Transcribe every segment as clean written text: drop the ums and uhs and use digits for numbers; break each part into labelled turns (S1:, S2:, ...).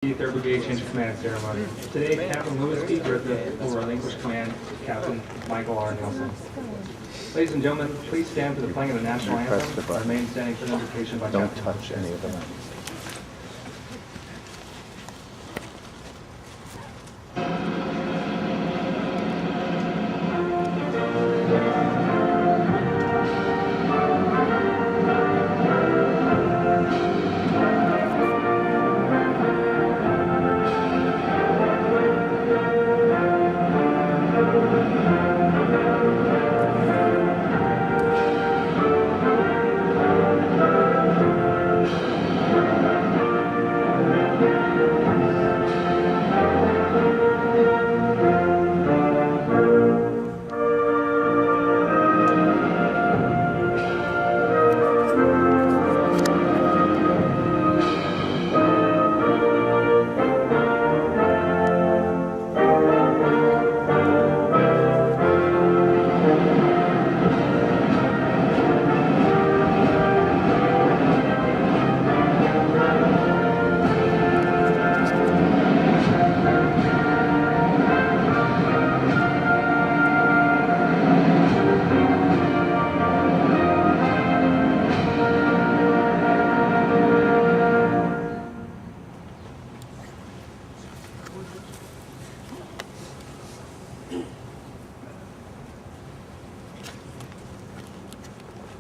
S1: 3rd Brigade Change of Command Ceremony. Today, Captain Louis D. Griffith will relinquish command to Captain Michael R. Nielsen. Ladies and gentlemen, please stand for the playing of the national anthem. Remain standing for the invocation by
S2: Don't
S1: Captain.
S2: touch any of them.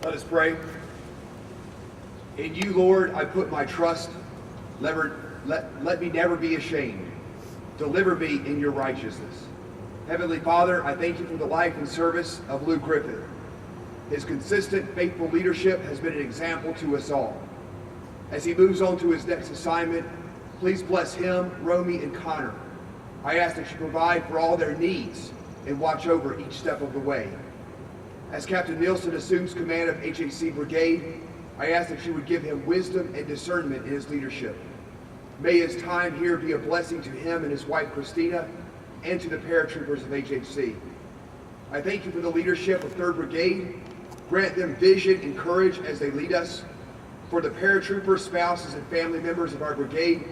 S3: Let us pray. In you, Lord, I put my trust. Let me never be ashamed. Deliver me in your righteousness. Heavenly Father, I thank you for the life and service of Lou Griffith. His consistent, faithful leadership has been an example to us all. As he moves on to his next assignment, please bless him, Romy, and Connor. I ask that you provide for all their needs and watch over each step of the way. As Captain Nielsen assumes command of HHC Brigade, I ask that you would give him wisdom and discernment in his leadership. May his time here be a blessing to him and his wife Christina and to the paratroopers of HHC. I thank you for the leadership of 3rd Brigade. Grant them vision and courage as they lead us. For the paratroopers, spouses, and family members of our brigade,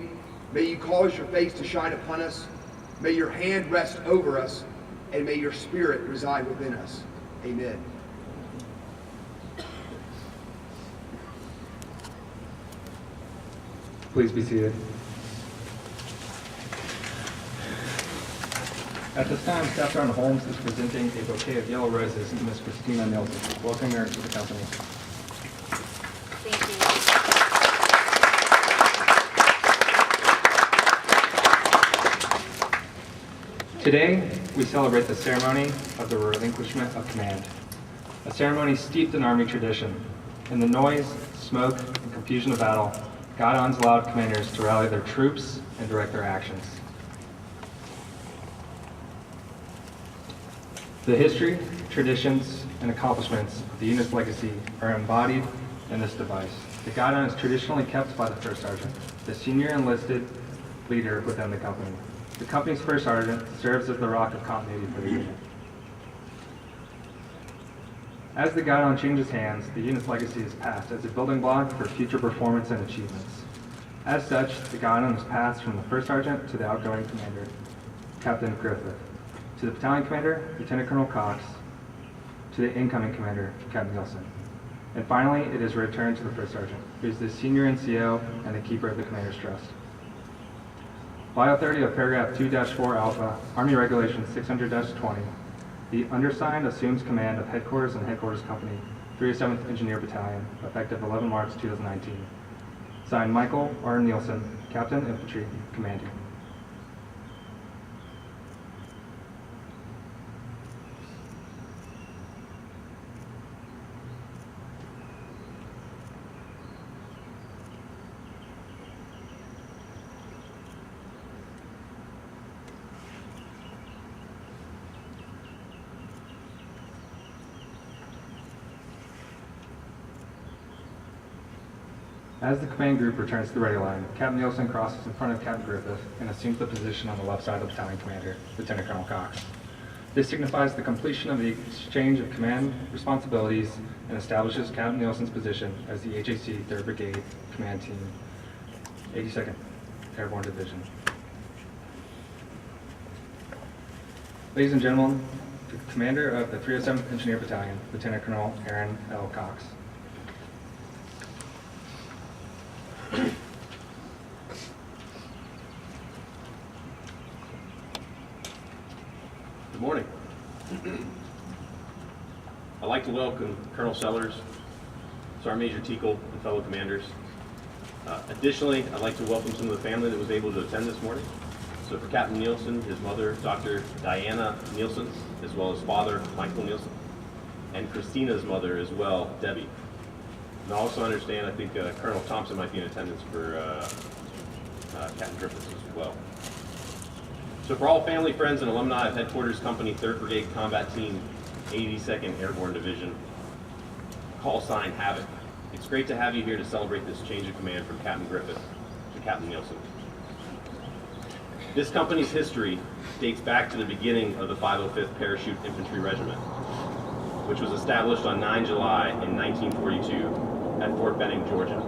S3: may you cause your face to shine upon us. May your hand rest over us, and may your spirit reside within us. Amen.
S1: Please be seated. At this time, Staff Sergeant Holmes is presenting a bouquet of yellow roses to Miss Christina Nielsen, welcoming her to the company.
S4: Thank you.
S1: Today, we celebrate the ceremony of the relinquishment of command, a ceremony steeped in Army tradition. In the noise, smoke, and confusion of battle, God allowed commanders to rally their troops and direct their actions. The history, traditions, and accomplishments of the unit's legacy are embodied in this device. The guidon is traditionally kept by the first sergeant, the senior enlisted leader within the company. The company's first sergeant serves as the rock of continuity for the unit. As the guidon changes hands, the unit's legacy is passed as a building block for future performance and achievements. As such, the guidon is passed from the first sergeant to the outgoing commander, Captain Griffith, to the battalion commander, Lieutenant Colonel Cox, to the incoming commander, Captain Nielsen. And finally, it is returned to the first sergeant, who is the senior NCO and the keeper of the commander's trust. By authority of paragraph 2-4 alpha, Army Regulation 600-20, the undersigned assumes command of Headquarters and Headquarters Company, 307th Engineer Battalion, effective 11 March 2019. Signed, Michael R. Nielsen, Captain Infantry, Commanding. As the command group returns to the ready line, Captain Nielsen crosses in front of Captain Griffith and assumes the position on the left side of the battalion commander, Lieutenant Colonel Cox. This signifies the completion of the exchange of command responsibilities and establishes Captain Nielsen's position as the HHC 3rd Brigade Command Team 82nd Airborne Division. Ladies and gentlemen, the commander of the 307th Engineer Battalion, Lieutenant Colonel Aaron L. Cox.
S2: Good morning. I'd like to welcome Colonel Sellers, Sergeant Major Teakle, and fellow commanders. Additionally, I'd like to welcome some of the family that was able to attend this morning. So for Captain Nielsen, his mother, Dr. Diana Nielsen, as well as father, Michael Nielsen, and Christina's mother as well, Debbie. And I also understand, I think Colonel Thompson might be in attendance for Captain Griffiths as well. So for all family, friends, and alumni of Headquarters Company 3rd Brigade Combat Team, 82nd Airborne Division, call sign Havoc. It's great to have you here to celebrate this change of command from Captain Griffith to Captain Nielsen. This company's history dates back to the beginning of the 505th Parachute Infantry Regiment, which was established on 9 July in 1942 at Fort Benning, Georgia.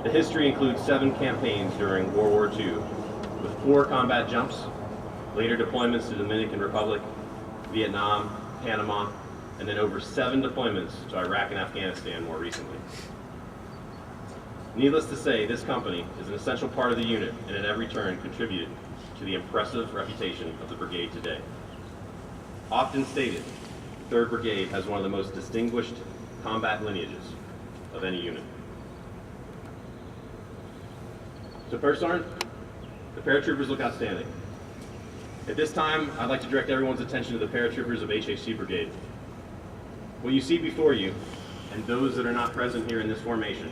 S2: The history includes 7 campaigns during World War II, with 4 combat jumps, later deployments to the Dominican Republic, Vietnam, Panama, and then over 7 deployments to Iraq and Afghanistan more recently. Needless to say, this company is an essential part of the unit and at every turn contributed to the impressive reputation of the brigade today. Often stated, 3rd Brigade has one of the most distinguished combat lineages of any unit. So first, Sergeant, the paratroopers look outstanding. At this time, I'd like to direct everyone's attention to the paratroopers of HHC Brigade. What you see before you, and those that are not present here in this formation,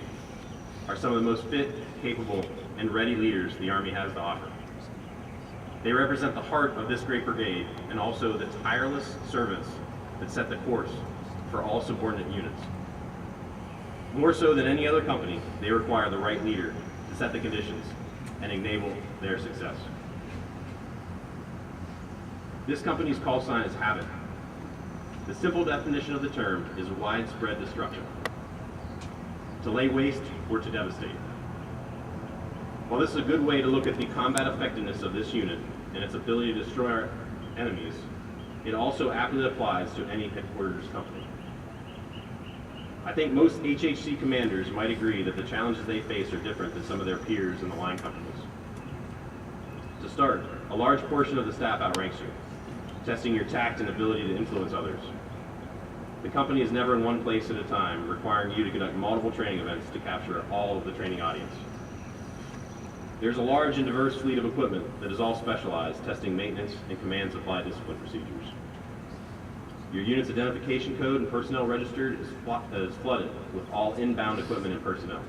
S2: are some of the most fit, capable, and ready leaders the Army has to offer. They represent the heart of this great brigade and also the tireless servants that set the course for all subordinate units. More so than any other company, they require the right leader to set the conditions and enable their success. This company's call sign is Havoc. The simple definition of the term is widespread destruction. To lay waste or to devastate. While this is a good way to look at the combat effectiveness of this unit and its ability to destroy our enemies, it also aptly applies to any headquarters company. I think most HHC commanders might agree that the challenges they face are different than some of their peers in the line companies. To start, a large portion of the staff outranks you, testing your tact and ability to influence others. The company is never in one place at a time, requiring you to conduct multiple training events to capture all of the training audience. There's a large and diverse fleet of equipment that is all specialized, testing maintenance and command supply discipline procedures. Your unit's identification code and personnel registered is flooded with all inbound equipment and personnel.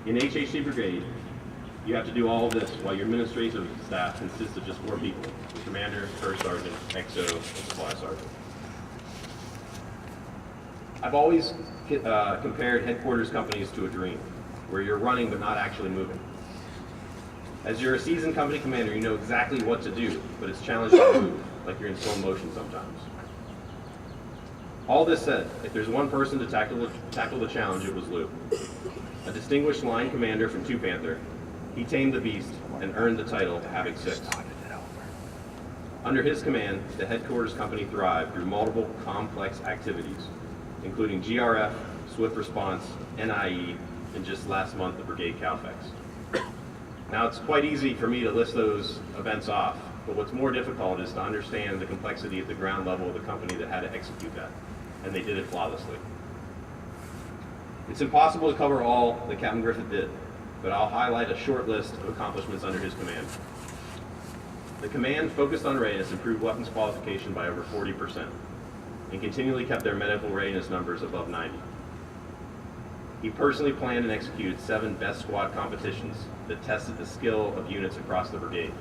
S2: In HHC Brigade, you have to do all of this while your administrative staff consists of just 4 people: the commander, first sergeant, XO, and supply sergeant. I've always compared headquarters companies to a dream, where you're running but not actually moving. As you're a seasoned company commander, you know exactly what to do, but it's challenging to move, like you're in slow motion sometimes. All this said, if there's one person to tackle the challenge, it was Lou. A distinguished line commander from 2 Panther, he tamed the beast and earned the title Havoc 6. Under his command, the headquarters company thrived through multiple complex activities, including GRF, Swift Response, NIE, and just last month, the Brigade CALFEX. Now, it's quite easy for me to list those events off, but what's more difficult is to understand the complexity at the ground level of the company that had to execute that, and they did it flawlessly. It's impossible to cover all that Captain Griffith did, but I'll highlight a short list of accomplishments under his command. The command focused on readiness, improved weapons qualification by over 40%, and continually kept their medical readiness numbers above 90. He personally planned and executed 7 best squad competitions that tested the skill of units across the brigade.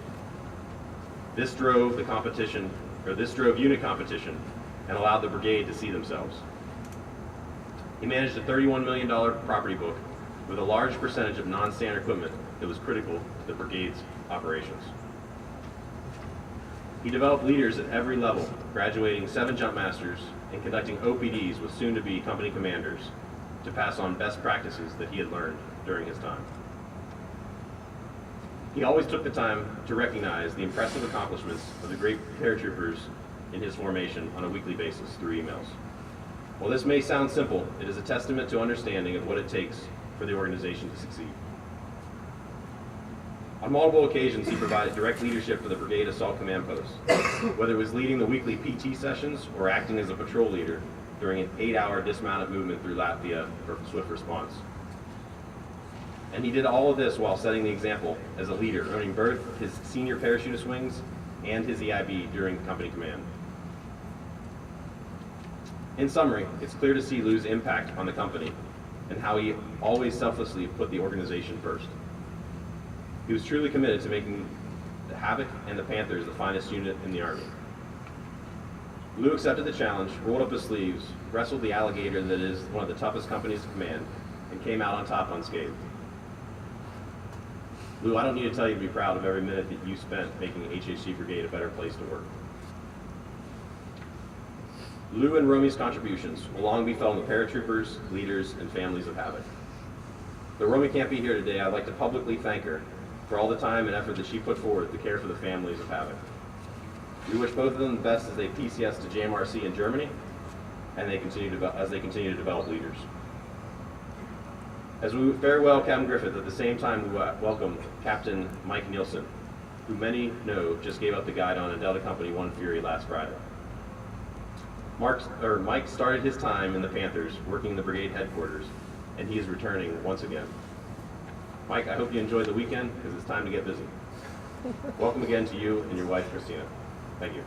S2: This drove unit competition and allowed the brigade to see themselves. He managed a $31 million property book with a large percentage of non-standard equipment that was critical to the brigade's operations. He developed leaders at every level, graduating 7 jump masters and conducting OPDs with soon-to-be company commanders to pass on best practices that he had learned during his time. He always took the time to recognize the impressive accomplishments of the great paratroopers in his formation on a weekly basis through emails. While this may sound simple, it is a testament to understanding of what it takes for the organization to succeed. On multiple occasions, he provided direct leadership for the Brigade Assault Command Post, whether it was leading the weekly PT sessions or acting as a patrol leader during an 8-hour dismounted movement through Latvia for swift response. And he did all of this while setting the example as a leader, earning both his senior parachutist wings and his EIB during company command. In summary, it's clear to see Lou's impact on the company and how he always selflessly put the organization first. He was truly committed to making the Havoc and the Panthers the finest unit in the Army. Lou accepted the challenge, rolled up his sleeves, wrestled the alligator that is one of the toughest companies to command, and came out on top unscathed. Lou, I don't need to tell you to be proud of every minute that you spent making HHC Brigade a better place to work. Lou and Romy's contributions will long be felt in the paratroopers, leaders, and families of Havoc. Though Romy can't be here today, I'd like to publicly thank her for all the time and effort that she put forward to care for the families of Havoc. We wish both of them the best as they PCS to JMRC in Germany, and as they continue to develop leaders. As we farewell Captain Griffith, at the same time we welcome Captain Mike Nielsen, who many know just gave up the guide on a Delta Company 1 Fury last Friday. Mike started his time in the Panthers working in the brigade headquarters, and he is returning once again. Mike, I hope you enjoyed the weekend, because it's time to get busy. Welcome again to you and your wife, Christina. Thank you.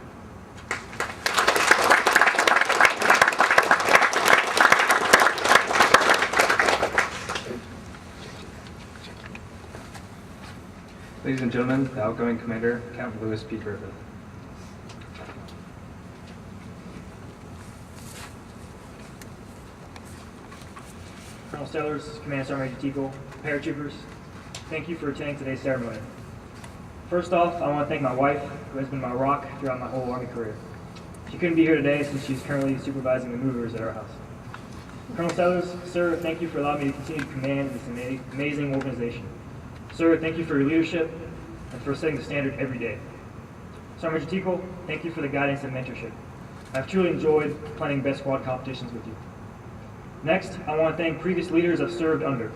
S1: Ladies and gentlemen, the outgoing commander, Captain Louis P. Griffith.
S5: Colonel Sellers, Command Sergeant Major Teagle, paratroopers, thank you for attending today's ceremony. First off, I want to thank my wife, who has been my rock throughout my whole Army career. She couldn't be here today since she's currently supervising the movers at our house. Colonel Sellers, sir, thank you for allowing me to continue to command this amazing organization. Sir, thank you for your leadership and for setting the standard every day. Sergeant Major Teagle, thank you for the guidance and mentorship. I've truly enjoyed planning best squad competitions with you. Next, I want to thank previous leaders I've served under.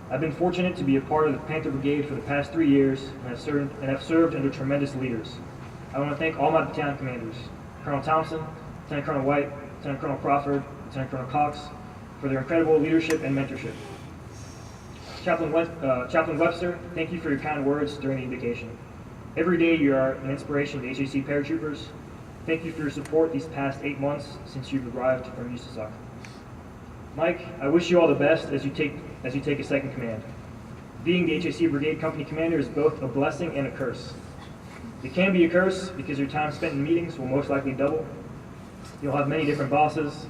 S5: I've been fortunate to be a part of the Panther Brigade for the past 3 years, and I've served under tremendous leaders. I want to thank all my battalion commanders, Colonel Thompson, Lieutenant Colonel White, Lieutenant Colonel Crawford, Lieutenant Colonel Cox, for their incredible leadership and mentorship. Chaplain Webster, thank you for your kind words during the invocation. Every day you are an inspiration to HHC paratroopers. Thank you for your support these past 8 months since you've arrived from USASOC. Mike, I wish you all the best as you take a second command. Being the HHC Brigade Company Commander is both a blessing and a curse. It can be a curse because your time spent in meetings will most likely double. You'll have many different bosses.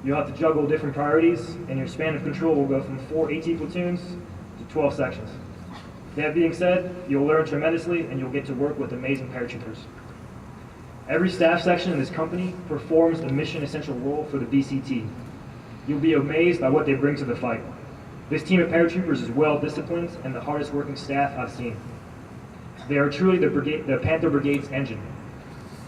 S5: You'll have to juggle different priorities, and your span of control will go from 4 AT platoons to 12 sections. That being said, you'll learn tremendously and you'll get to work with amazing paratroopers. Every staff section in this company performs a mission essential role for the BCT. You'll be amazed by what they bring to the fight. This team of paratroopers is well disciplined and the hardest working staff I've seen. They are truly the Panther Brigade's engine.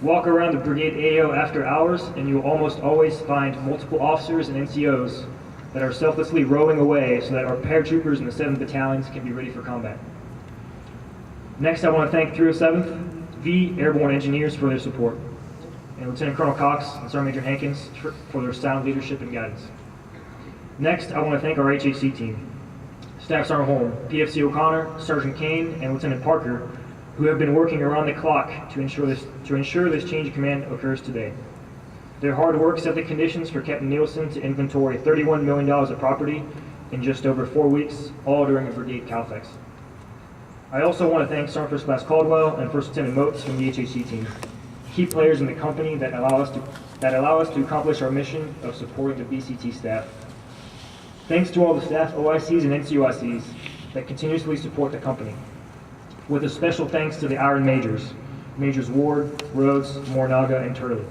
S5: Walk around the brigade AO after hours and you will almost always find multiple officers and NCOs that are selflessly rowing away so that our paratroopers in the 7th Battalions can be ready for combat. Next, I want to thank 307th V Airborne Engineers for their support, and Lieutenant Colonel Cox and Sergeant Major Hankins for their sound leadership and guidance. Next, I want to thank our HHC team, Staff Sergeant Holm, PFC O'Connor, Sergeant Kane, and Lieutenant Parker, who have been working around the clock to ensure this change of command occurs today. Their hard work set the conditions for Captain Nielsen to inventory $31 million of property in just over 4 weeks, all during a brigade CALFEX. I also want to thank Sergeant First Class Caldwell and First Lieutenant Motes from the HHC team, key players in the company that allow us to accomplish our mission of supporting the BCT staff. Thanks to all the staff OICs and NCOICs that continuously support the company. With a special thanks to the Iron Majors, Majors Ward, Rhodes, Mornaga, and Turley.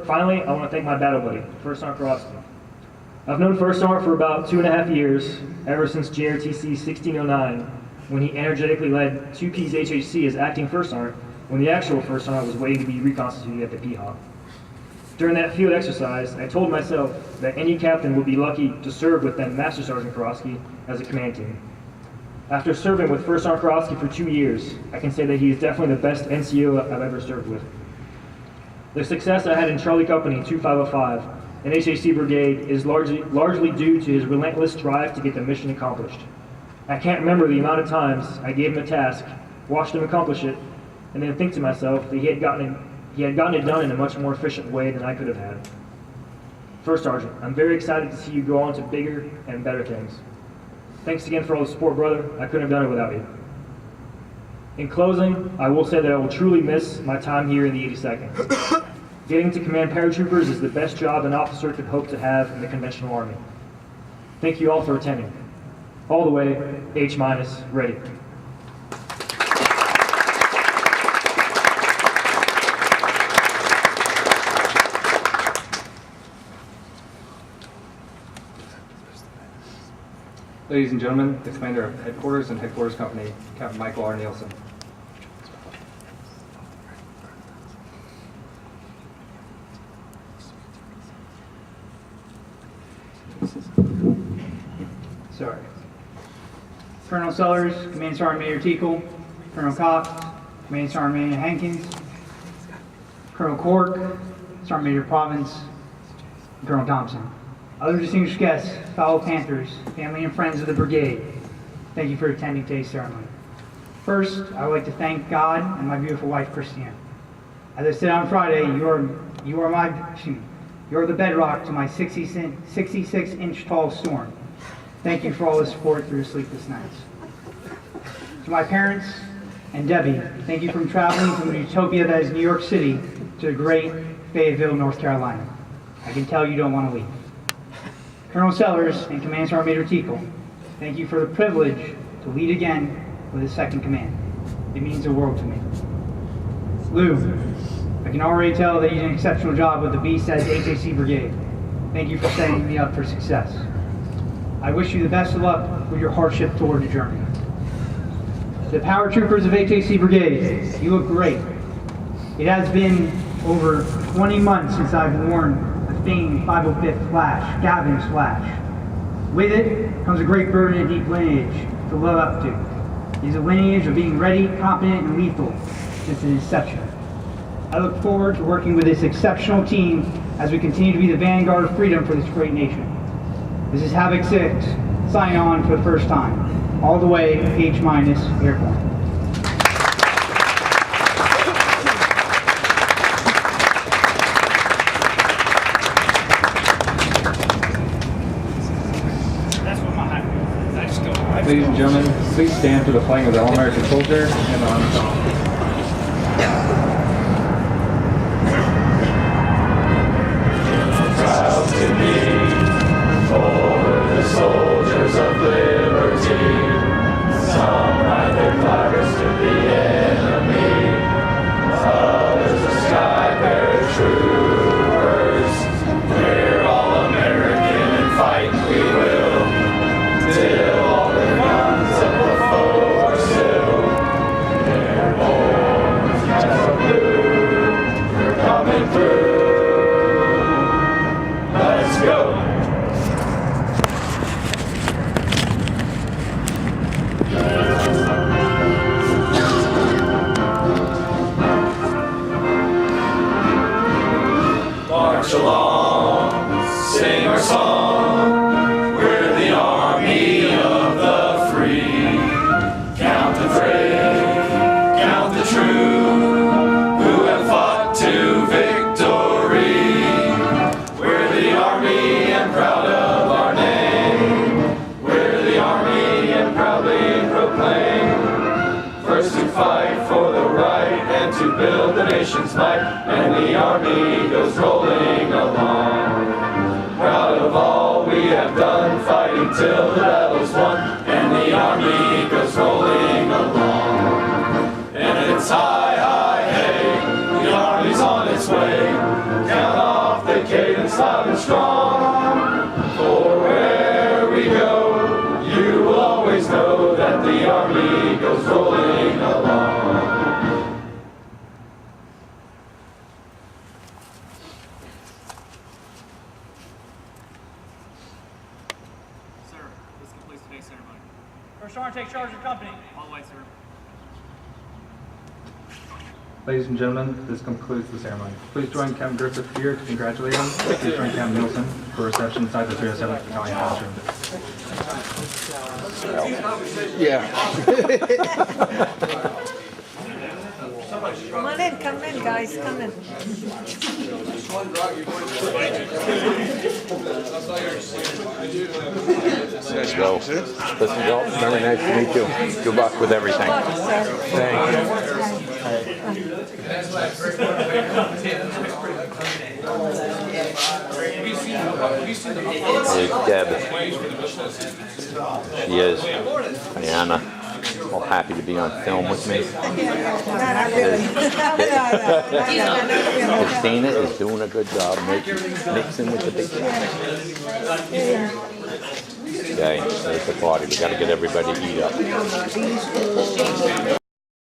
S5: Finally, I want to thank my battle buddy, First Sergeant Karofsky. I've known First Sergeant for about 2.5 years, ever since JRTC 1609, when he energetically led 2P's HHC as acting first sergeant when the actual first sergeant was waiting to be reconstituted at the P-Hop. During that field exercise, I told myself that any captain would be lucky to serve with then Master Sergeant Karofsky as a command team. After serving with First Sergeant Karofsky for 2 years, I can say that he is definitely the best NCO I've ever served with. The success I had in Charlie Company 2505 and HHC Brigade is largely due to his relentless drive to get the mission accomplished. I can't remember the amount of times I gave him a task, watched him accomplish it, and then think to myself that he had gotten it done in a much more efficient way than I could have had. First Sergeant, I'm very excited to see you go on to bigger and better things. Thanks again for all the support, brother. I couldn't have done it without you. In closing, I will say that I will truly miss my time here in the 82nd. Getting to command paratroopers is the best job an officer could hope to have in the conventional Army. Thank you all for attending. All the way, H- ready.
S1: Ladies and gentlemen, the Commander of Headquarters and Headquarters Company, Captain Michael R. Nielsen.
S6: Sorry. Colonel Sellers, Command Sergeant Major Teakle, Colonel Cox, Command Sergeant Major Hankins, Colonel Cork, Sergeant Major Province, and Colonel Thompson. Other distinguished guests, fellow Panthers, family and friends of the brigade, thank you for attending today's ceremony. First, I would like to thank God and my beautiful wife, Christina. As I said on Friday, you are the bedrock to my 66-inch tall storm. Thank you for all the support through sleepless nights. To my parents and Debbie, thank you for traveling from the utopia that is New York City to the great Fayetteville, North Carolina. I can tell you don't want to leave. Colonel Sellers and Command Sergeant Major Teakle, thank you for the privilege to lead again with the 2nd Command. It means the world to me. Lou, I can already tell that you did an exceptional job with the B-Said HHC Brigade. Thank you for setting me up for success. I wish you the best of luck with your hardship toward the journey. The paratroopers of HHC Brigade, you look great. It has been over 20 months since I've worn the famed 505th flash, Gavin's flash. With it comes a great burden and deep lineage to live up to. It is a lineage of being ready, competent, and lethal since its inception. I look forward to working with this exceptional team as we continue to be the vanguard of freedom for this great nation. This is Havoc 6, signing on for the first time, all the way H- airborne.
S1: Ladies and gentlemen, please stand for the flying of the All-American Soldier and the Honor Song.
S7: Proud to be for the soldiers of liberty. Some ride their flags to the enemy. Others are sky paratroopers. We're all American and fight we will. Till all the guns of the foe are still. Airborne, yellow, blue, we're coming through. Let's go! March along, sing our song. We're the army of the free. Count the brave, count the true, who have fought to victory. We're the army and proud of our name. We're the army and proudly proclaim. First to fight for the right and to build the nation's might. And the army goes rolling along. Proud of all we have done, fighting till the battle's won. And the army goes rolling along. And it's hi, hi, hey, the army's on its way. Count off the cadence loud and strong. For where we go, you will always know that the army
S8: First Sergeant, take charge of the company.
S5: All white, sir.
S1: Ladies and gentlemen, this concludes the ceremony. Please join Captain Griffith here to congratulate him. Please join Captain Nielsen for reception inside the 307th Battalion classroom.
S9: Come on in, come in, guys, come in.
S10: Let's go. Listen, Joe, very nice to meet you. Good luck with everything. Thank you. Here's Deb. She is. Diana. All happy to be on film with me. Christina is doing a good job mixing with the big guys. Okay, there's the party. We got to get everybody to eat up.